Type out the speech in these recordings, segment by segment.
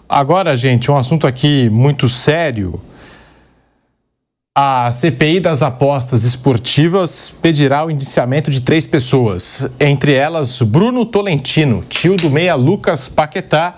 Agora, gente, um assunto aqui muito sério. A CPI das apostas esportivas pedirá o indiciamento de 3 pessoas, entre elas Bruno Tolentino, tio do meia Lucas Paquetá.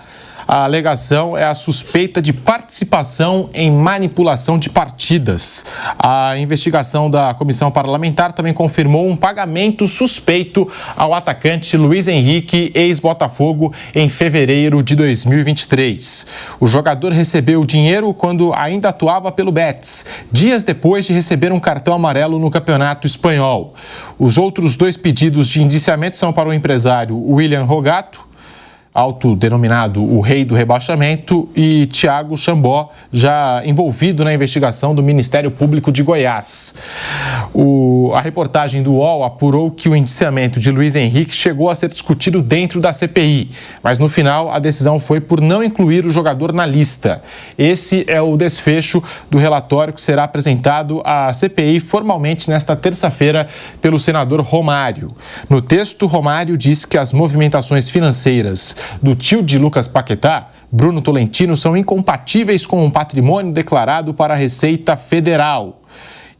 A alegação é a suspeita de participação em manipulação de partidas. A investigação da comissão parlamentar também confirmou um pagamento suspeito ao atacante Luiz Henrique, ex-Botafogo, em fevereiro de 2023. O jogador recebeu o dinheiro quando ainda atuava pelo Betis, dias depois de receber um cartão amarelo no Campeonato Espanhol. Os outros 2 pedidos de indiciamento são para o empresário William Rogato, autodenominado o rei do rebaixamento, e Thiago Chambó, já envolvido na investigação do Ministério Público de Goiás. A reportagem do UOL apurou que o indiciamento de Luiz Henrique chegou a ser discutido dentro da CPI, mas no final a decisão foi por não incluir o jogador na lista. Esse é o desfecho do relatório que será apresentado à CPI formalmente nesta terça-feira pelo senador Romário. No texto, Romário diz que as movimentações financeiras do tio de Lucas Paquetá, Bruno Tolentino, são incompatíveis com o patrimônio declarado para a Receita Federal.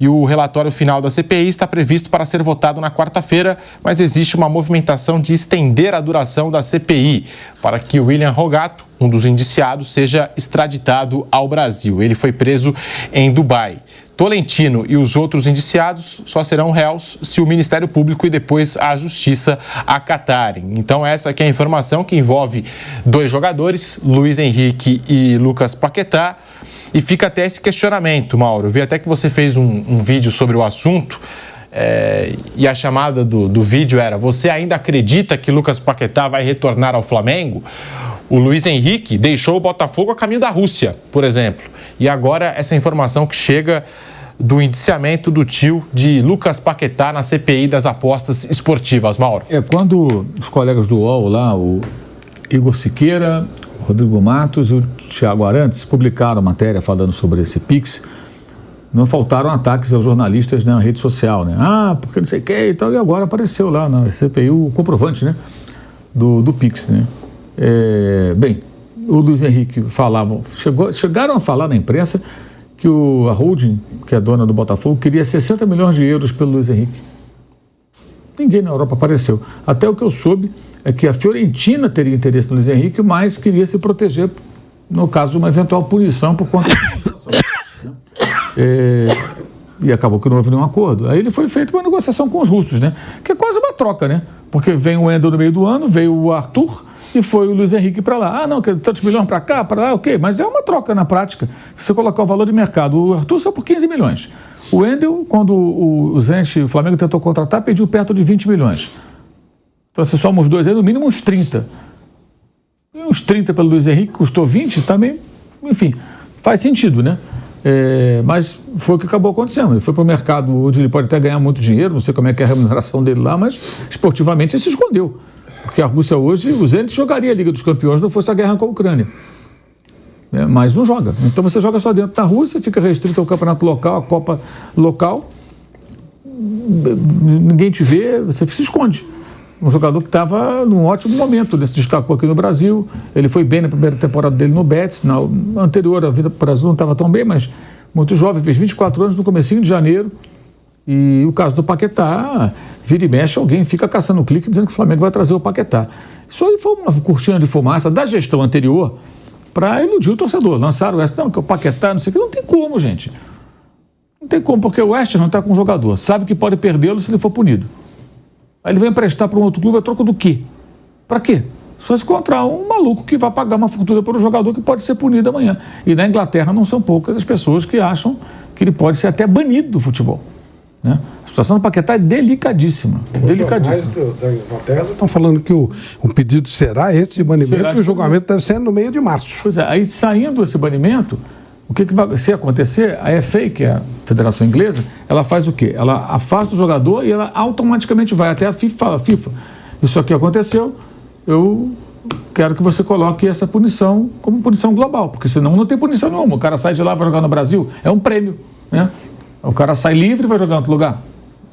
E o relatório final da CPI está previsto para ser votado na quarta-feira, mas existe uma movimentação de estender a duração da CPI para que William Rogato, um dos indiciados, seja extraditado ao Brasil. Ele foi preso em Dubai. Tolentino e os outros indiciados só serão réus se o Ministério Público e depois a Justiça acatarem. Então essa aqui é a informação que envolve 2 jogadores, Luiz Henrique e Lucas Paquetá. E fica até esse questionamento, Mauro. Eu vi até que você fez um vídeo sobre o assunto e a chamada do vídeo era: você ainda acredita que Lucas Paquetá vai retornar ao Flamengo? O Luiz Henrique deixou o Botafogo a caminho da Rússia, por exemplo. E agora essa informação que chega do indiciamento do tio de Lucas Paquetá na CPI das apostas esportivas, Mauro. Quando os colegas do UOL lá, o Igor Siqueira, o Rodrigo Matos e o Thiago Arantes publicaram matéria falando sobre esse Pix, não faltaram ataques aos jornalistas na rede social, né? Porque não sei o que e tal, e agora apareceu lá na CPI o comprovante, né? Do Pix, né? Bem, o Luiz Henrique chegaram a falar na imprensa que a holding, que é dona do Botafogo, queria 60 milhões de euros pelo Luiz Henrique. Ninguém na Europa apareceu. Até o que eu soube é que a Fiorentina teria interesse no Luiz Henrique, mas queria se proteger no caso de uma eventual punição por conta da situação. E acabou que não houve nenhum acordo. Aí ele foi feito uma negociação com os russos, né? Que é quase uma troca, né? Porque vem o Wendel no meio do ano, veio o Arthur e foi o Luiz Henrique para lá. Não, que tantos milhões para cá, para lá, ok. Mas é uma troca na prática. Se você colocar o valor de mercado, o Arthur saiu por 15 milhões. O Wendel, quando o Flamengo tentou contratar, pediu perto de 20 milhões. Então, se somos 2 aí, no mínimo uns 30. E uns 30 pelo Luiz Henrique, custou 20, também, enfim, faz sentido, né? Mas foi o que acabou acontecendo. Ele foi para o mercado onde ele pode até ganhar muito dinheiro, não sei como é que é a remuneração dele lá, mas esportivamente ele se escondeu. Porque a Rússia hoje, o Zenit jogaria a Liga dos Campeões, não fosse a guerra com a Ucrânia. Mas não joga. Então você joga só dentro da Rússia, fica restrito ao campeonato local, à Copa local, ninguém te vê, você se esconde. Um jogador que estava num ótimo momento, ele se destacou aqui no Brasil, ele foi bem na primeira temporada dele no Betis, na anterior a vida para o Brasil não estava tão bem, mas muito jovem, fez 24 anos no comecinho de janeiro. E o caso do Paquetá, vira e mexe, alguém fica caçando o clique dizendo que o Flamengo vai trazer o Paquetá. Isso aí foi uma cortina de fumaça da gestão anterior para iludir o torcedor. Lançaram essa, não, que o Paquetá, não sei o que, não tem como, gente. Não tem como, porque o West não está com o jogador, sabe que pode perdê-lo se ele for punido. Aí ele vem emprestar para um outro clube a troca do quê? Para quê? Só se encontrar um maluco que vai pagar uma fortuna por um jogador que pode ser punido amanhã. E na Inglaterra não são poucas as pessoas que acham que ele pode ser até banido do futebol. Né? A situação do Paquetá é delicadíssima. Os jornais da Inglaterra estão falando que o pedido será esse de banimento e o julgamento deve ser no meio de março. Pois é, aí saindo esse banimento, o que vai se acontecer? A FA, que é a Federação Inglesa, ela faz o quê? Ela afasta o jogador e ela automaticamente vai até a FIFA e fala: FIFA, isso aqui aconteceu, eu quero que você coloque essa punição como punição global, porque senão não tem punição nenhuma. O cara sai de lá e vai jogar no Brasil, é um prêmio, né? O cara sai livre e vai jogar em outro lugar.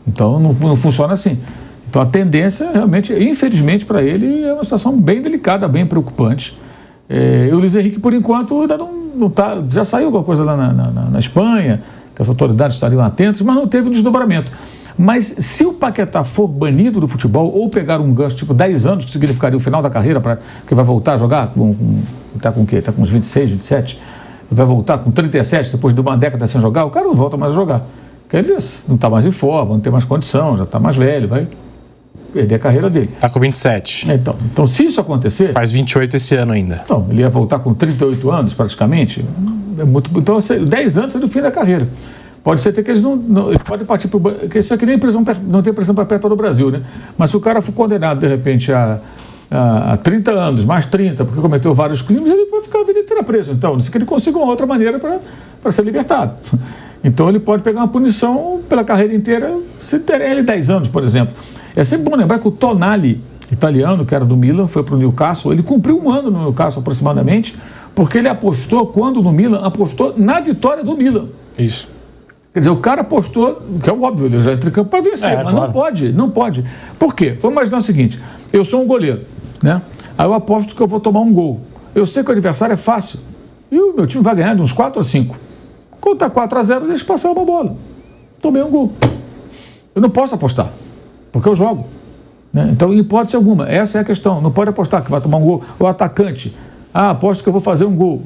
Então não funciona assim. Então a tendência realmente, infelizmente para ele, é uma situação bem delicada, bem preocupante. E o Luiz Henrique, por enquanto, ainda não tá, já saiu alguma coisa lá na Espanha, que as autoridades estariam atentas, mas não teve um desdobramento. Mas se o Paquetá for banido do futebol ou pegar um gancho tipo 10 anos, que significaria o final da carreira, que vai voltar a jogar, está com o quê? Está com uns 26, 27, vai voltar com 37, depois de uma década sem jogar, o cara não volta mais a jogar. Porque ele não está mais em forma, não tem mais condição, já está mais velho, vai perder a carreira dele. Está com 27. Então, se isso acontecer... Faz 28 esse ano ainda. Então, ele ia voltar com 38 anos, praticamente. Então, 10 anos é do fim da carreira. Pode ser até que eles não podem partir para o... Isso é que nem prisão, não tem prisão perpétua no Brasil, né? Mas se o cara for condenado, de repente, a 30 anos, mais 30, porque cometeu vários crimes, ele pode ficar a vida inteira preso. Então, não sei que ele consiga uma outra maneira para ser libertado. Então, ele pode pegar uma punição pela carreira inteira, se der ele 10 anos, por exemplo. É sempre bom lembrar que o Tonali, italiano, que era do Milan, foi para o Newcastle, ele cumpriu um ano no Newcastle, aproximadamente, porque ele apostou, quando no Milan, apostou na vitória do Milan. Isso. Quer dizer, o cara apostou, que é óbvio, ele já entra em campo para vencer, mas claro. Não pode. Por quê? Vamos imaginar o seguinte, eu sou um goleiro, né? Aí eu aposto que eu vou tomar um gol. Eu sei que o adversário é fácil, e o meu time vai ganhar de uns 4 a 5. Quando está 4-0, deixa passar uma bola. Tomei um gol. Eu não posso apostar, porque eu jogo. Né? Então, em hipótese alguma, essa é a questão. Não pode apostar que vai tomar um gol. O atacante, aposto que eu vou fazer um gol.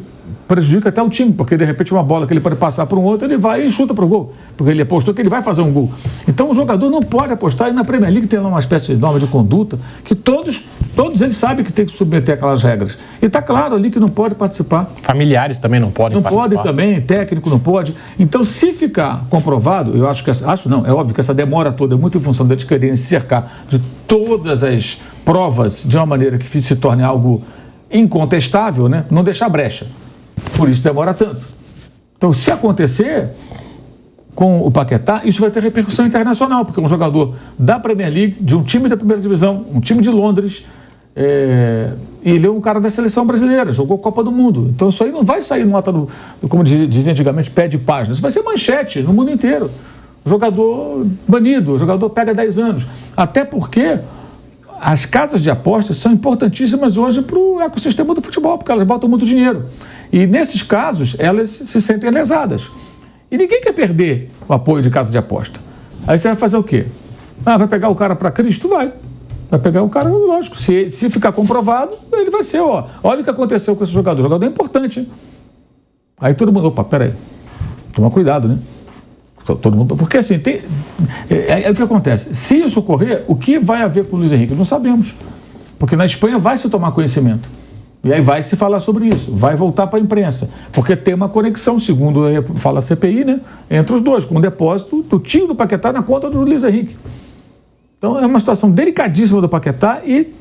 Prejudica até o time, porque de repente uma bola que ele pode passar para um outro, ele vai e chuta para o gol, porque ele apostou que ele vai fazer um gol. Então o jogador não pode apostar, e na Premier League tem lá uma espécie de norma de conduta, que todos eles sabem que tem que submeter aquelas regras. E está claro ali que não pode participar. Familiares também não podem participar. Não podem também, técnico não pode. então, se ficar comprovado, eu acho que, é óbvio que essa demora toda é muito em função deles quererem se cercar de todas as provas de uma maneira que se torne algo incontestável, né? Não deixar brecha. Por isso demora tanto. Então, se acontecer com o Paquetá, isso vai ter repercussão internacional, porque é um jogador da Premier League, de um time da primeira divisão, um time de Londres, e ele é um cara da seleção brasileira, jogou Copa do Mundo. Então, isso aí não vai sair nota como dizia antigamente, pé de página. Isso vai ser manchete no mundo inteiro. O jogador banido, o jogador pega 10 anos. Até porque as casas de apostas são importantíssimas hoje para o ecossistema do futebol, porque elas botam muito dinheiro. E nesses casos, elas se sentem lesadas. E ninguém quer perder o apoio de casa de aposta. Aí você vai fazer o quê? Vai pegar o cara para Cristo? Vai pegar o cara, lógico. Se ficar comprovado, ele vai ser, olha o que aconteceu com esse jogador. O jogador é importante, hein? Aí todo mundo, peraí, toma cuidado, né? Todo mundo, porque assim, o que acontece? Se isso ocorrer, o que vai haver com o Luiz Henrique? Não sabemos. Porque na Espanha vai se tomar conhecimento. E aí vai se falar sobre isso, vai voltar para a imprensa, porque tem uma conexão, segundo fala a CPI, né, entre os dois, com o depósito do tio do Paquetá na conta do Luiz Henrique. Então é uma situação delicadíssima do Paquetá e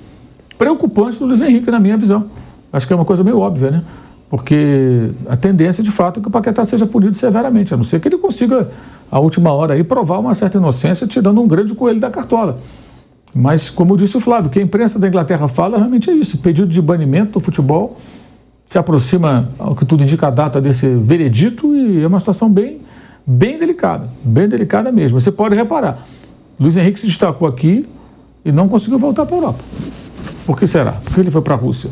preocupante do Luiz Henrique, na minha visão. Acho que é uma coisa meio óbvia, né? Porque a tendência, de fato, é que o Paquetá seja punido severamente, a não ser que ele consiga, à última hora, aí, provar uma certa inocência, tirando um grande coelho da cartola. Mas, como disse o Flávio, o que a imprensa da Inglaterra fala realmente é isso. O pedido de banimento do futebol se aproxima, ao que tudo indica, a data desse veredito, e é uma situação bem delicada mesmo. Você pode reparar, Luiz Henrique se destacou aqui e não conseguiu voltar para a Europa. Por que será? Por que ele foi para a Rússia?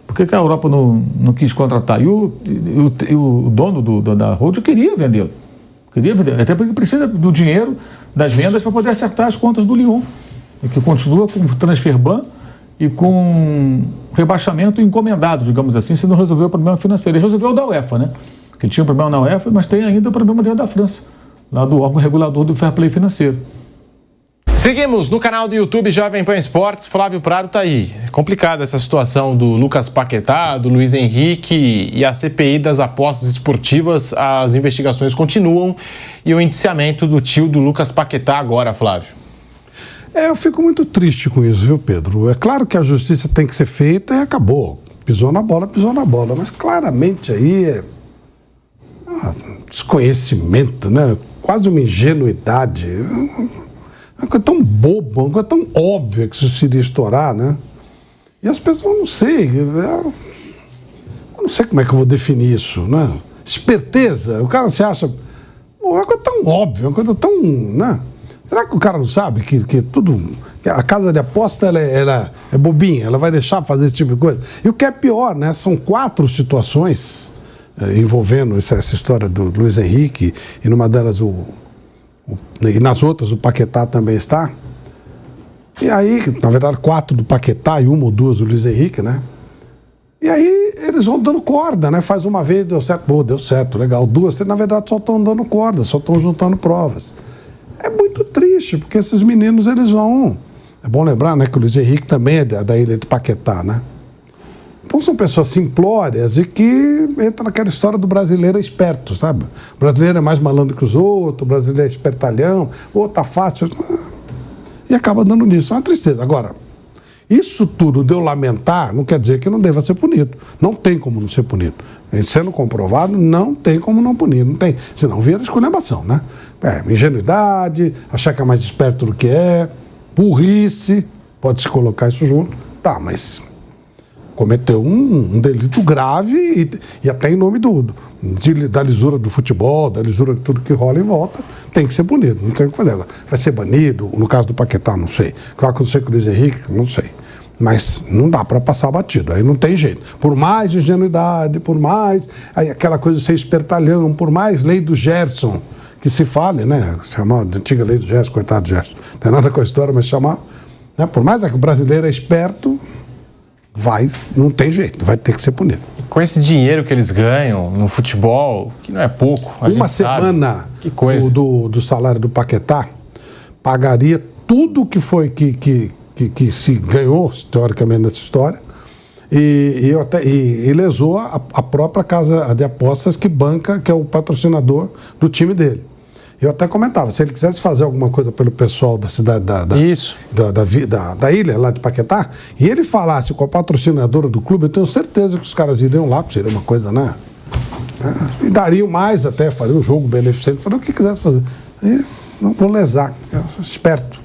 Por que a Europa não quis contratar? E o dono da Road queria vendê-lo. Até porque precisa do dinheiro das vendas para poder acertar as contas do Lyon, que continua com transfer ban e com rebaixamento encomendado, digamos assim, se não resolveu o problema financeiro. Ele resolveu o da UEFA, né? Que ele tinha um problema na UEFA, mas tem ainda o problema dentro da França, lá do órgão regulador do fair play financeiro. Seguimos no canal do YouTube Jovem Pan Esportes. Flávio Prado está aí. É complicada essa situação do Lucas Paquetá, do Luiz Henrique e a CPI das apostas esportivas. As investigações continuam e o indiciamento do tio do Lucas Paquetá agora, Flávio. Eu fico muito triste com isso, viu, Pedro? É claro que a justiça tem que ser feita e acabou. Pisou na bola, mas claramente aí é desconhecimento, né? Quase uma ingenuidade. Uma coisa tão boba, uma coisa tão óbvia que isso iria estourar, né? E as pessoas, não sei, eu não sei como é que eu vou definir isso, né? Esperteza, o cara se acha, é uma coisa tão óbvia, uma coisa tão, né? Será que o cara não sabe que tudo A casa de aposta, ela é bobinha, ela vai deixar fazer esse tipo de coisa. E o que é pior, né? São 4 situações envolvendo essa história do Luiz Henrique, e numa delas e nas outras o Paquetá também está. E aí, na verdade, 4 do Paquetá e 1 ou 2 do Luiz Henrique, né? E aí eles vão dando corda, né? Faz uma vez, deu certo, pô, deu certo, legal. 2, na verdade, só estão dando corda, só estão juntando provas. É muito triste, porque esses meninos, eles vão... É bom lembrar, né, que o Luiz Henrique também é da ilha de Paquetá, né? Então são pessoas simplórias e que entram naquela história do brasileiro esperto, sabe? O brasileiro é mais malandro que os outros, o brasileiro é espertalhão, ou tá fácil... E acaba dando nisso. É uma tristeza. Agora, isso tudo de eu lamentar não quer dizer que não deva ser punido. Não tem como não ser punido. E sendo comprovado, não tem como não punir. Não tem. Senão vira esculhambação, né? Ingenuidade, achar que é mais esperto do que é, burrice, pode-se colocar isso junto. Tá, mas cometeu um delito grave e até em nome da lisura do futebol, da lisura de tudo que rola em volta, tem que ser punido, não tem o que fazer. Agora, vai ser banido, no caso do Paquetá, não sei. O que vai acontecer com o Luiz Henrique, não sei. Mas não dá para passar batido, aí não tem jeito. Por mais ingenuidade, por mais aquela coisa de ser espertalhão, por mais lei do Gerson, que se fale, né? Se chamar de antiga lei do Gerson, coitado do Gerson. Não tem nada com a história, mas chamar. Né? Por mais que o brasileiro é esperto, não tem jeito, vai ter que ser punido. Com esse dinheiro que eles ganham no futebol, que não é pouco, uma semana que coisa. Do salário do Paquetá pagaria tudo que foi que se ganhou, teoricamente, nessa história, e lesou a própria casa de apostas que banca, que é o patrocinador do time dele. Eu até comentava, se ele quisesse fazer alguma coisa pelo pessoal da cidade da ilha, lá de Paquetá, e ele falasse com a patrocinadora do clube, eu tenho certeza que os caras iriam lá, seria uma coisa, né? E dariam mais até, faria um jogo beneficente, faria o que quisesse fazer. E não vou lesar, esperto.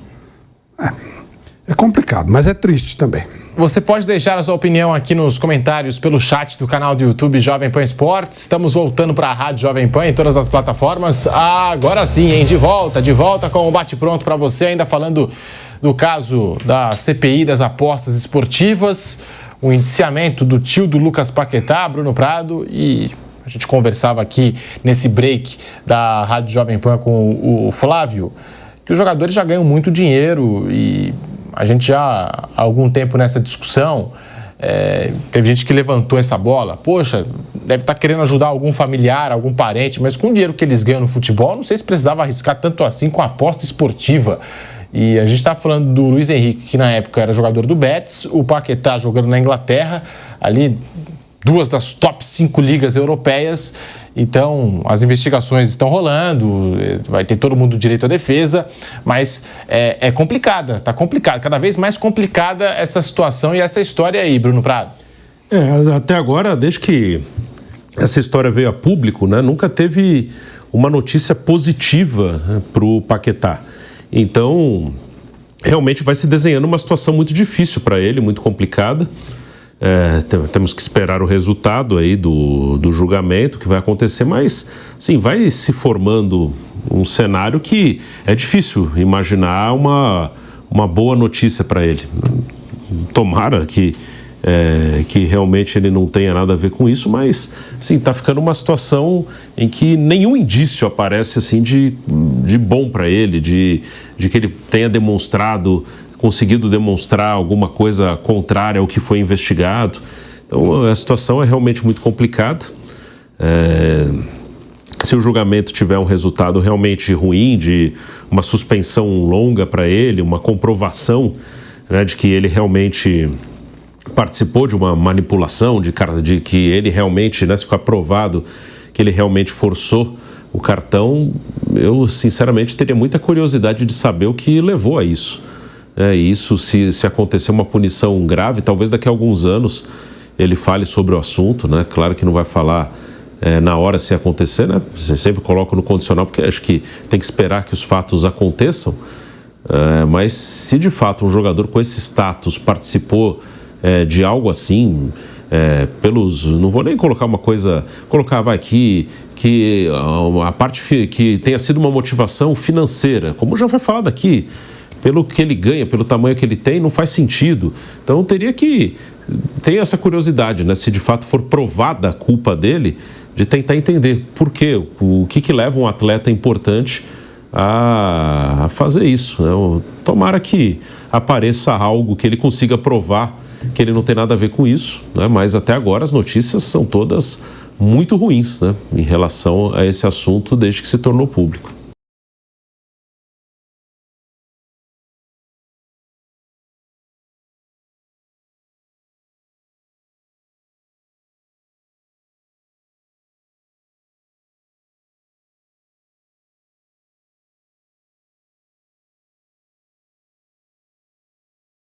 É complicado, mas é triste também. Você pode deixar a sua opinião aqui nos comentários pelo chat do canal do YouTube Jovem Pan Esportes. Estamos voltando para a Rádio Jovem Pan em todas as plataformas. Agora sim, hein? De volta com o bate-pronto para você, ainda falando do caso da CPI das apostas esportivas, o indiciamento do tio do Lucas Paquetá, Bruno Prado, e a gente conversava aqui nesse break da Rádio Jovem Pan com o Flávio, que os jogadores já ganham muito dinheiro e a gente já há algum tempo nessa discussão, teve gente que levantou essa bola, poxa, deve estar querendo ajudar algum familiar, algum parente, mas com o dinheiro que eles ganham no futebol, não sei se precisava arriscar tanto assim com a aposta esportiva. E a gente está falando do Luiz Henrique, que na época era jogador do Betis, o Paquetá jogando na Inglaterra, ali 2 das top 5 ligas europeias. Então, as investigações estão rolando, vai ter todo mundo direito à defesa, mas é complicada, está complicada, cada vez mais complicada essa situação e essa história aí, Bruno Prado. Até agora, desde que essa história veio a público, né, nunca teve uma notícia positiva, né, para o Paquetá. Então, realmente vai se desenhando uma situação muito difícil para ele, muito complicada. Temos que esperar o resultado aí do julgamento que vai acontecer, mas sim, vai se formando um cenário que é difícil imaginar uma boa notícia para ele. Tomara que realmente ele não tenha nada a ver com isso, mas sim, está ficando uma situação em que nenhum indício aparece assim de bom para ele, de que ele tenha conseguido demonstrar alguma coisa contrária ao que foi investigado. Então, a situação é realmente muito complicada. Se o julgamento tiver um resultado realmente ruim, de uma suspensão longa para ele, uma comprovação, né, de que ele realmente participou de uma manipulação, de que ele realmente, né, se ficar provado que ele realmente forçou o cartão, eu sinceramente teria muita curiosidade de saber o que levou a isso. Isso, se acontecer uma punição grave, talvez daqui a alguns anos ele fale sobre o assunto, né? Claro que não vai falar na hora se acontecer, né? Você sempre coloca no condicional, porque acho que tem que esperar que os fatos aconteçam. Mas se de fato um jogador com esse status participou de algo assim, não vou nem colocar uma coisa, que a parte que tenha sido uma motivação financeira, como já foi falado aqui, pelo que ele ganha, pelo tamanho que ele tem, não faz sentido. Então teria que ter essa curiosidade, né? Se de fato for provada a culpa dele, de tentar entender por quê, o que leva um atleta importante a fazer isso, né? Tomara que apareça algo que ele consiga provar que ele não tem nada a ver com isso, né? Mas até agora as notícias são todas muito ruins, né? Em relação a esse assunto desde que se tornou público.